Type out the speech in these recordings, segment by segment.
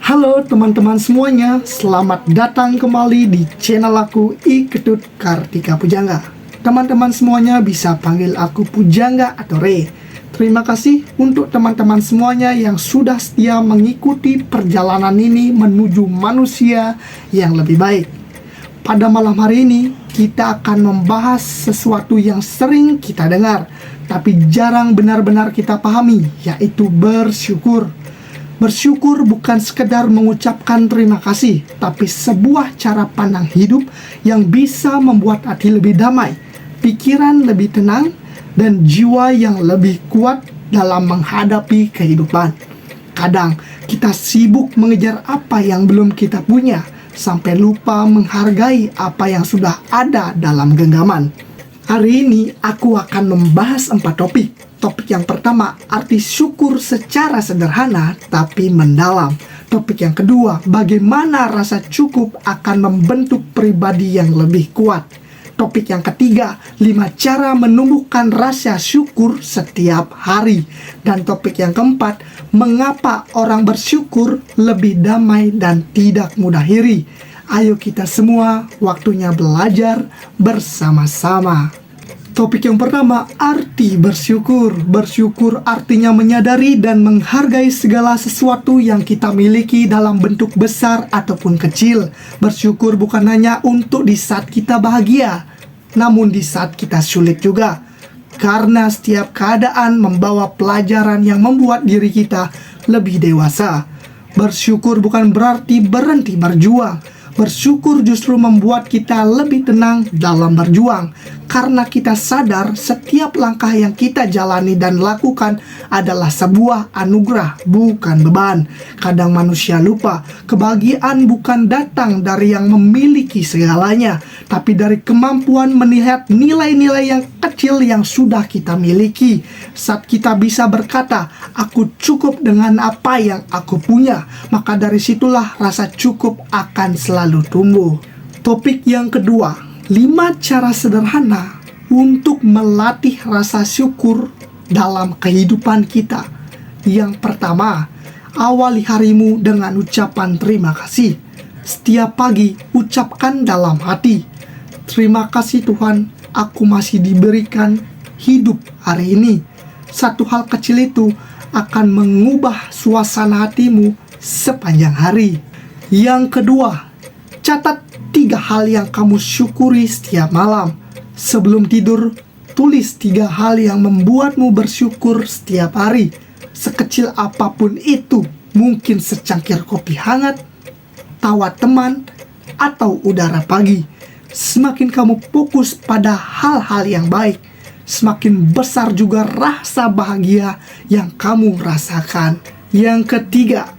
Halo teman-teman semuanya, selamat datang kembali di channel aku Iketut Kartika Pujangga. Teman-teman semuanya bisa panggil aku Pujangga atau Re. Terima kasih untuk teman-teman semuanya yang sudah setia mengikuti perjalanan ini menuju manusia yang lebih baik. Pada malam hari ini, kita akan membahas sesuatu yang sering kita dengar, tapi jarang benar-benar kita pahami, yaitu bersyukur. Bersyukur bukan sekedar mengucapkan terima kasih, tapi sebuah cara pandang hidup yang bisa membuat hati lebih damai, pikiran lebih tenang, dan jiwa yang lebih kuat dalam menghadapi kehidupan. Kadang kita sibuk mengejar apa yang belum kita punya, sampai lupa menghargai apa yang sudah ada dalam genggaman. Hari ini aku akan membahas 4 topik. Topik yang pertama, arti syukur secara sederhana tapi mendalam. Topik yang kedua, bagaimana rasa cukup akan membentuk pribadi yang lebih kuat. Topik yang ketiga, 5 cara menumbuhkan rasa syukur setiap hari. Dan topik yang keempat, mengapa orang bersyukur lebih damai dan tidak mudah iri. Ayo kita semua, waktunya belajar bersama-sama. Topik yang pertama, arti bersyukur. Bersyukur artinya menyadari dan menghargai segala sesuatu yang kita miliki dalam bentuk besar ataupun kecil. Bersyukur bukan hanya untuk di saat kita bahagia, namun di saat kita sulit juga. Karena setiap keadaan membawa pelajaran yang membuat diri kita lebih dewasa. Bersyukur bukan berarti berhenti berjuang. Bersyukur justru membuat kita lebih tenang dalam berjuang, karena kita sadar setiap langkah yang kita jalani dan lakukan adalah sebuah anugerah, bukan beban. Kadang manusia lupa, kebahagiaan bukan datang dari yang memiliki segalanya, tapi dari kemampuan melihat nilai-nilai yang kecil yang sudah kita miliki. Saat kita bisa berkata, aku cukup dengan apa yang aku punya, maka dari situlah rasa cukup akan selalu tumbuh. Topik yang kedua, 5 cara sederhana untuk melatih rasa syukur dalam kehidupan kita. Yang pertama, awali harimu dengan ucapan terima kasih. Setiap pagi, ucapkan dalam hati, terima kasih Tuhan, aku masih diberikan hidup hari ini. Satu hal kecil itu akan mengubah suasana hatimu sepanjang hari. Yang kedua, catat 3 hal yang kamu syukuri setiap malam. Sebelum tidur, tulis 3 hal yang membuatmu bersyukur setiap hari. Sekecil apapun itu, mungkin secangkir kopi hangat, tawa teman, atau udara pagi. Semakin kamu fokus pada hal-hal yang baik, semakin besar juga rasa bahagia yang kamu rasakan. Yang ketiga,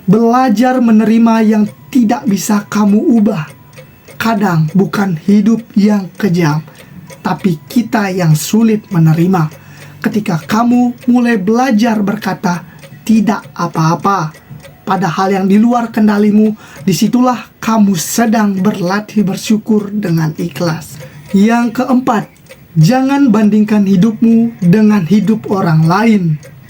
belajar menerima yang tidak bisa kamu ubah. Kadang bukan hidup yang kejam, tapi kita yang sulit menerima. Ketika kamu mulai belajar berkata tidak apa-apa pada hal yang di luar kendalimu, disitulah kamu sedang berlatih bersyukur dengan ikhlas. Yang keempat, jangan bandingkan hidupmu dengan hidup orang lain.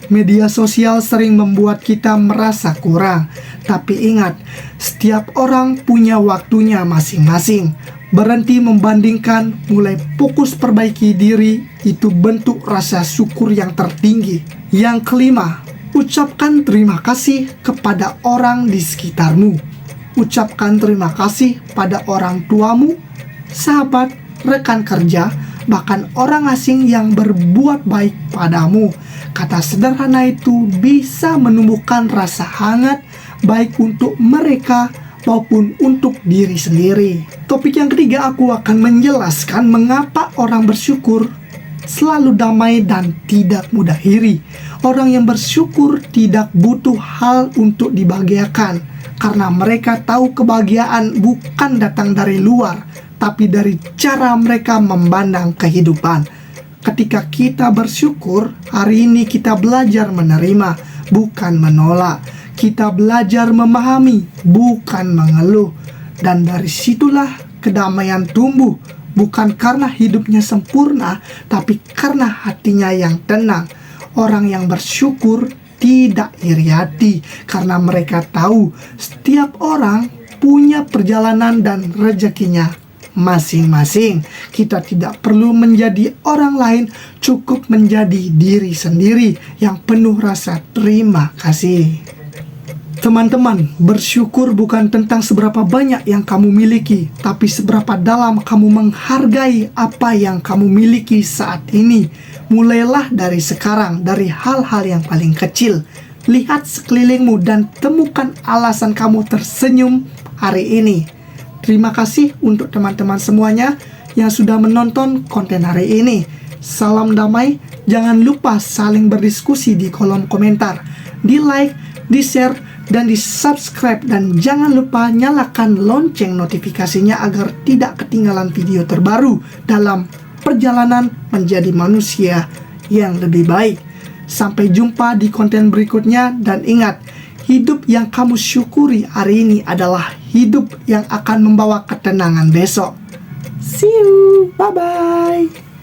Media sosial sering membuat kita merasa kurang, tapi ingat, setiap orang punya waktunya masing-masing. Berhenti membandingkan, mulai fokus perbaiki diri, itu bentuk rasa syukur yang tertinggi. Yang kelima, ucapkan terima kasih kepada orang di sekitarmu. Ucapkan terima kasih pada orang tuamu, sahabat, rekan kerja, bahkan orang asing yang berbuat baik padamu. Kata sederhana itu bisa menumbuhkan rasa hangat baik untuk mereka maupun untuk diri sendiri. Topik yang ketiga, aku akan menjelaskan mengapa orang bersyukur selalu damai dan tidak mudah iri. Orang yang bersyukur tidak butuh hal untuk dibahagiakan, karena mereka tahu kebahagiaan bukan datang dari luar, tapi dari cara mereka memandang kehidupan. Ketika kita bersyukur, hari ini kita belajar menerima, bukan menolak. Kita belajar memahami, bukan mengeluh. Dan dari situlah kedamaian tumbuh, bukan karena hidupnya sempurna, tapi karena hatinya yang tenang. Orang yang bersyukur tidak iri hati karena mereka tahu setiap orang punya perjalanan dan rezekinya masing-masing. Kita tidak perlu menjadi orang lain, cukup menjadi diri sendiri yang penuh rasa terima kasih. Teman-teman, bersyukur bukan tentang seberapa banyak yang kamu miliki, tapi seberapa dalam kamu menghargai apa yang kamu miliki saat ini. Mulailah dari sekarang, dari hal-hal yang paling kecil. Lihat sekelilingmu dan temukan alasan kamu tersenyum hari ini. Terima kasih untuk teman-teman semuanya yang sudah menonton konten hari ini. Salam damai, jangan lupa saling berdiskusi di kolom komentar. Di like, di share, dan di subscribe, dan jangan lupa nyalakan lonceng notifikasinya agar tidak ketinggalan video terbaru dalam perjalanan menjadi manusia yang lebih baik. Sampai jumpa di konten berikutnya, dan ingat, hidup yang kamu syukuri hari ini adalah hidup yang akan membawa ketenangan besok. See you, bye bye.